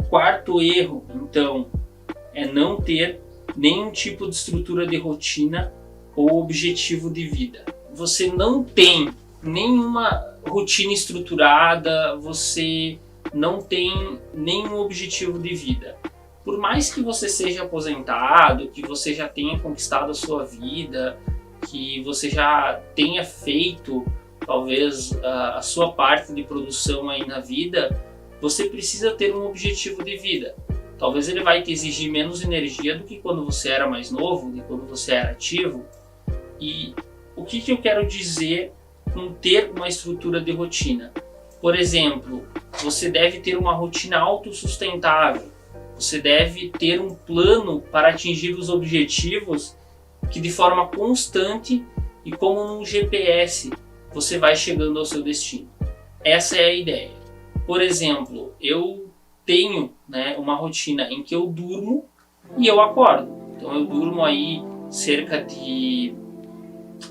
quarto erro, então, é não ter nenhum tipo de estrutura de rotina ou objetivo de vida. Você não tem nenhuma rotina estruturada, você não tem nenhum objetivo de vida. Por mais que você seja aposentado, que você já tenha conquistado a sua vida, que você já tenha feito talvez a sua parte de produção aí na vida, você precisa ter um objetivo de vida. Talvez ele vai te exigir menos energia do que quando você era mais novo, de quando você era ativo. E o que eu quero dizer com ter uma estrutura de rotina? Por exemplo, você deve ter uma rotina autossustentável. Você deve ter um plano para atingir os objetivos que de forma constante e como num GPS você vai chegando ao seu destino. Essa é a ideia. Por exemplo, eu tenho, uma rotina em que eu durmo e eu acordo. Então eu durmo aí cerca de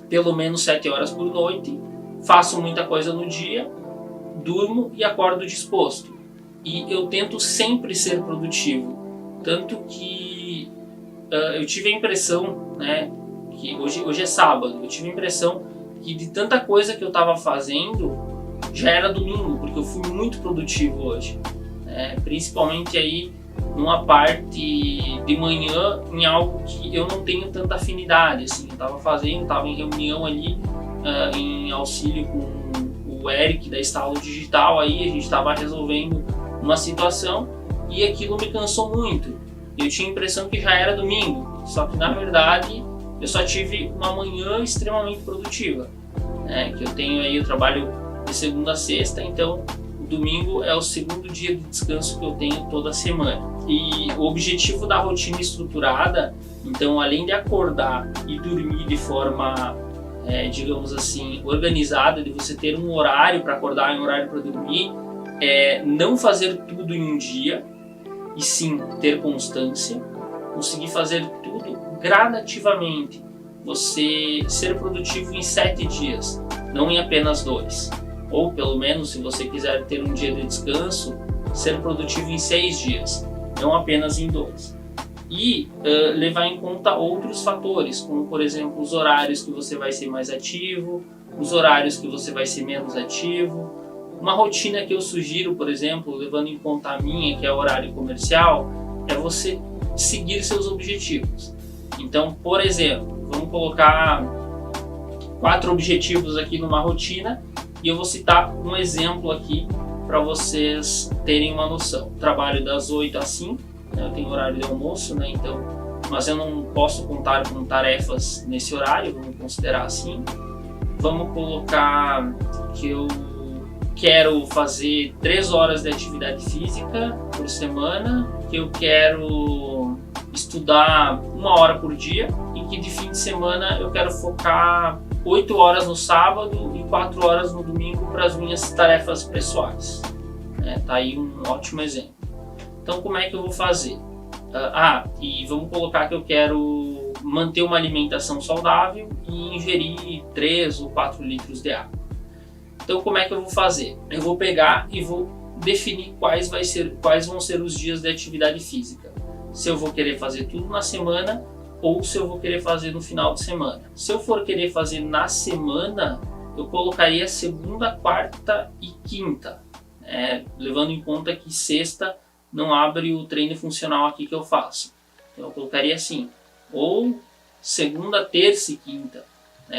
pelo menos 7 horas por noite, faço muita coisa no dia, durmo e acordo disposto. E eu tento sempre ser produtivo. Tanto que eu tive a impressão, que hoje é sábado, eu tive a impressão que de tanta coisa que eu estava fazendo, já era domingo, porque eu fui muito produtivo hoje. Principalmente aí numa parte de manhã, em algo que eu não tenho tanta afinidade. Assim, eu estava em reunião ali, em auxílio com o Eric da Estalo Digital, aí a gente estava resolvendo uma situação e aquilo me cansou muito. Eu tinha a impressão que já era domingo, só que na verdade eu só tive uma manhã extremamente produtiva, que eu tenho aí, eu trabalho de segunda a sexta, então o domingo é o segundo dia de descanso que eu tenho toda semana. E o objetivo da rotina estruturada, então, além de acordar e dormir de forma, digamos assim, organizada, de você ter um horário para acordar e um horário para dormir, não fazer tudo em um dia, e sim ter constância, conseguir fazer tudo gradativamente, você ser produtivo em 7 dias, não em apenas 2. Ou pelo menos, se você quiser ter um dia de descanso, ser produtivo em 6 dias, não apenas em 2. E levar em conta outros fatores, como por exemplo os horários que você vai ser mais ativo, os horários que você vai ser menos ativo. Uma rotina que eu sugiro, por exemplo, levando em conta a minha, que é o horário comercial, é você seguir seus objetivos. Então, por exemplo, vamos colocar 4 objetivos aqui numa rotina, e eu vou citar um exemplo aqui para vocês terem uma noção. Trabalho das 8 às 5, eu tenho horário de almoço, então, mas eu não posso contar com tarefas nesse horário, vamos considerar assim. Vamos colocar que eu quero fazer 3 horas de atividade física por semana, que eu quero estudar 1 hora por dia e que de fim de semana eu quero focar 8 horas no sábado e 4 horas no domingo para as minhas tarefas pessoais. Tá aí um ótimo exemplo. Então, como é que eu vou fazer? E vamos colocar que eu quero manter uma alimentação saudável e ingerir 3 ou 4 litros de água. Então, como é que eu vou fazer? Eu vou pegar e vou definir quais vão ser os dias de atividade física. Se eu vou querer fazer tudo na semana ou se eu vou querer fazer no final de semana. Se eu for querer fazer na semana, eu colocaria segunda, quarta e quinta, levando em conta que sexta não abre o treino funcional aqui que eu faço. Então eu colocaria assim, ou segunda, terça e quinta,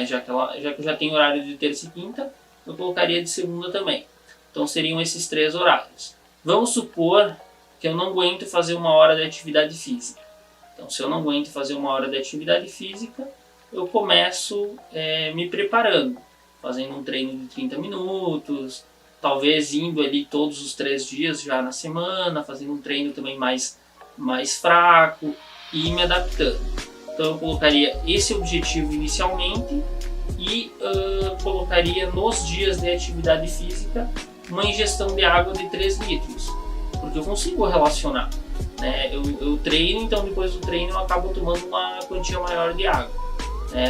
já que eu já tenho horário de terça e quinta, eu colocaria de segunda também. Então seriam esses 3 horários. Vamos supor que eu não aguento fazer 1 hora de atividade física. Então, se eu não aguento fazer 1 hora de atividade física, eu começo me preparando, fazendo um treino de 30 minutos, talvez indo ali todos os 3 dias já na semana, fazendo um treino também mais fraco e me adaptando. Então, eu colocaria esse objetivo inicialmente e colocaria nos dias de atividade física uma ingestão de água de 3 litros, porque eu consigo relacionar. Eu treino, então depois do treino eu acabo tomando uma quantia maior de água.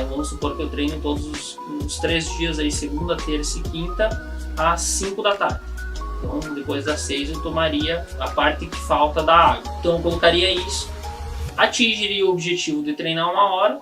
Vamos supor que eu treino todos os 3 dias, aí, segunda, terça e quinta, às 5 da tarde. Então Então depois das 6 eu tomaria a parte que falta da água. Então eu colocaria isso, atingiria o objetivo de treinar 1 hora,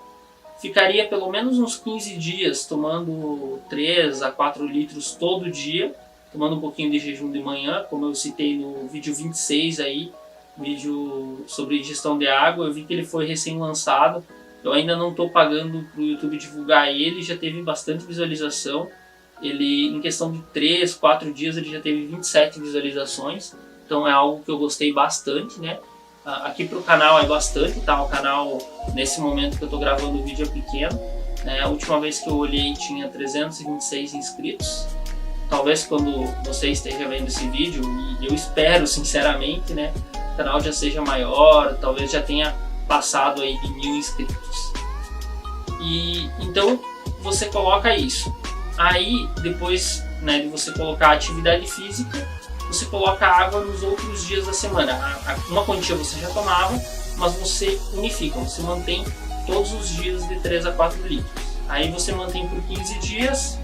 ficaria pelo menos uns 15 dias tomando 3 a 4 litros todo dia, tomando um pouquinho de jejum de manhã, como eu citei no vídeo 26 aí, vídeo sobre ingestão de água. Eu vi que ele foi recém-lançado, eu ainda não estou pagando para o YouTube divulgar ele, já teve bastante visualização. Ele, em questão de 3, 4 dias, ele já teve 27 visualizações, então é algo que eu gostei bastante, né? Aqui pro canal é bastante, tá? O canal, nesse momento que eu tô gravando o vídeo, é pequeno, né? A última vez que eu olhei tinha 326 inscritos. Talvez quando você esteja vendo esse vídeo, e eu espero sinceramente, né, o canal já seja maior, talvez já tenha passado aí de 1000 inscritos. E então você coloca isso. Aí depois, né, de você colocar a atividade física, você coloca água nos outros dias da semana. Uma quantia você já tomava, mas você unifica, você mantém todos os dias de 3 a 4 litros. Aí você mantém por 15 dias,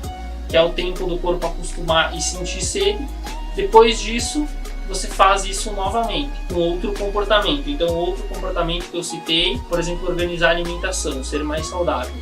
que é o tempo do corpo acostumar e sentir sede. Depois disso, você faz isso novamente, com outro comportamento. Então, outro comportamento que eu citei, por exemplo, organizar a alimentação, ser mais saudável.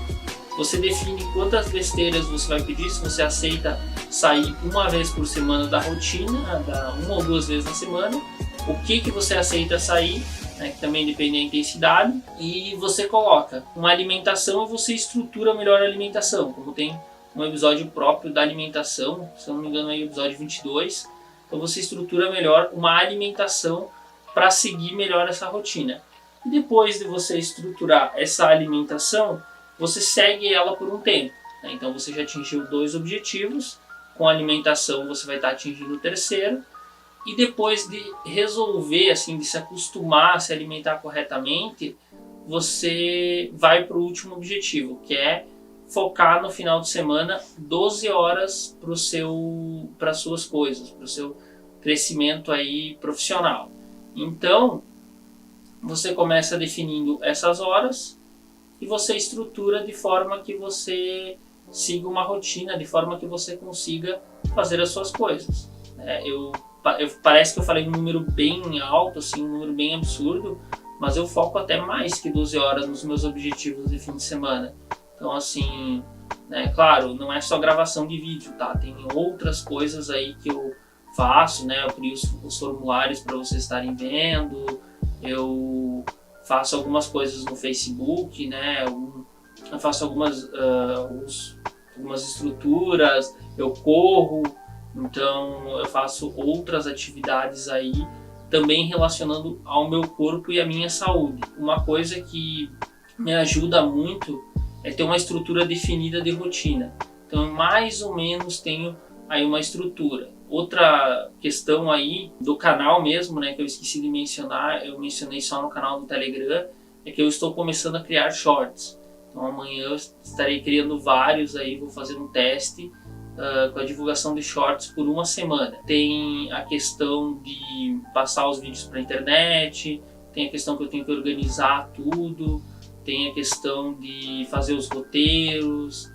Você define quantas besteiras você vai pedir, se você aceita sair 1 vez por semana da rotina, 1 ou 2 vezes na semana, o que você aceita sair, né, que também depende da intensidade, e você coloca uma alimentação e você estrutura melhor a alimentação, como tem um episódio próprio da alimentação, se eu não me engano é o episódio 22, então você estrutura melhor uma alimentação para seguir melhor essa rotina. E depois de você estruturar essa alimentação, você segue ela por um tempo, né? Então você já atingiu 2 objetivos, com a alimentação você vai estar atingindo o 3º, e depois de resolver, assim, de se acostumar a se alimentar corretamente, você vai para o último objetivo, que é focar no final de semana 12 horas para as suas coisas, para o seu crescimento aí profissional. Então você começa definindo essas horas, e você estrutura de forma que você siga uma rotina, de forma que você consiga fazer as suas coisas. Parece que eu falei um número bem alto, assim, um número bem absurdo, mas eu foco até mais que 12 horas nos meus objetivos de fim de semana. Então, assim, né, claro, não é só gravação de vídeo, tá? Tem outras coisas aí que eu faço, né? Eu crio os formulários para vocês estarem vendo, eu faço algumas coisas no Facebook, né? Eu faço algumas estruturas, eu corro, então eu faço outras atividades aí, também relacionando ao meu corpo e à minha saúde. Uma coisa que me ajuda muito é ter uma estrutura definida de rotina. Então eu mais ou menos tenho aí uma estrutura. Outra questão aí do canal mesmo, né, que eu esqueci de mencionar, eu mencionei só no canal do Telegram, é que eu estou começando a criar shorts. Então amanhã eu estarei criando vários aí, vou fazer um teste com a divulgação de shorts por 1 semana. Tem a questão de passar os vídeos para a internet, tem a questão que eu tenho que organizar tudo, tem a questão de fazer os roteiros,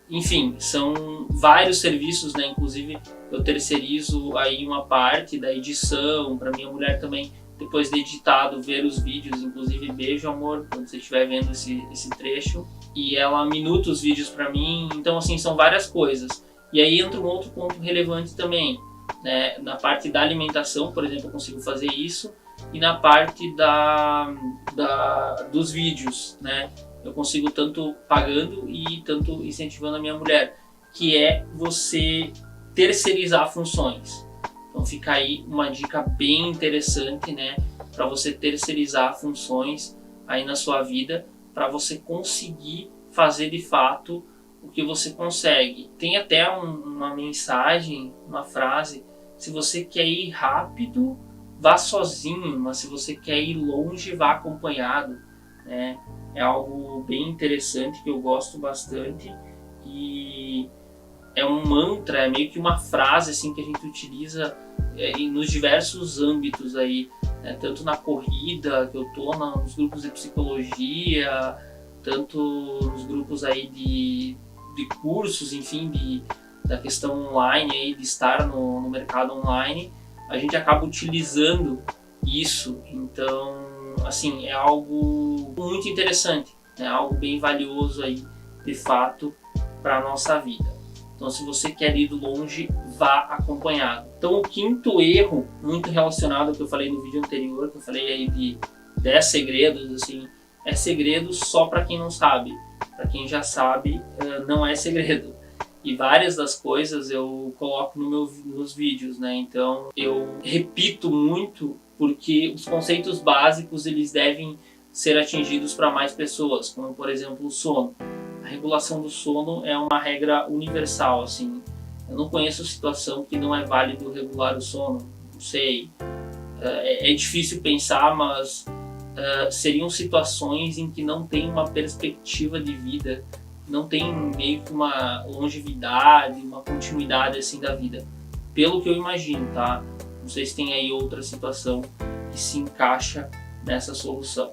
enfim, são vários serviços, né? Inclusive eu terceirizo aí uma parte da edição para minha mulher também, depois de editado, ver os vídeos. Inclusive, beijo, amor, quando você estiver vendo esse trecho, e ela minuta os vídeos para mim. Então, assim, são várias coisas. E aí entra um outro ponto relevante também, né? Na parte da alimentação, por exemplo, eu consigo fazer isso, e na parte dos vídeos, né? Eu consigo tanto pagando e tanto incentivando a minha mulher, que é você terceirizar funções. Então fica aí uma dica bem interessante, né, para você terceirizar funções aí na sua vida, para você conseguir fazer de fato o que você consegue. Tem até uma mensagem, uma frase: se você quer ir rápido, vá sozinho, mas se você quer ir longe, vá acompanhado, né? É algo bem interessante que eu gosto bastante, e é um mantra, é meio que uma frase assim que a gente utiliza nos diversos âmbitos aí, né? Tanto na corrida, que eu tô nos grupos de psicologia, tanto nos grupos aí de cursos, enfim, da questão online, aí, de estar no mercado online, a gente acaba utilizando isso. Então, assim, é algo muito interessante, é algo bem valioso aí, de fato, para a nossa vida. Então, se você quer ir longe, vá acompanhado. Então, o quinto erro, muito relacionado ao que eu falei no vídeo anterior, que eu falei aí de 10 segredos, assim, é segredo só para quem não sabe. Para quem já sabe, não é segredo. E várias das coisas eu coloco nos vídeos, né? Então, eu repito muito porque os conceitos básicos eles devem ser atingidos para mais pessoas, como por exemplo o sono. A regulação do sono é uma regra universal, assim. Eu não conheço situação que não é válido regular o sono, não sei. É difícil pensar, mas seriam situações em que não tem uma perspectiva de vida, não tem meio que uma longevidade, uma continuidade assim da vida. Pelo que eu imagino, tá? Não sei se tem aí outra situação que se encaixa nessa solução.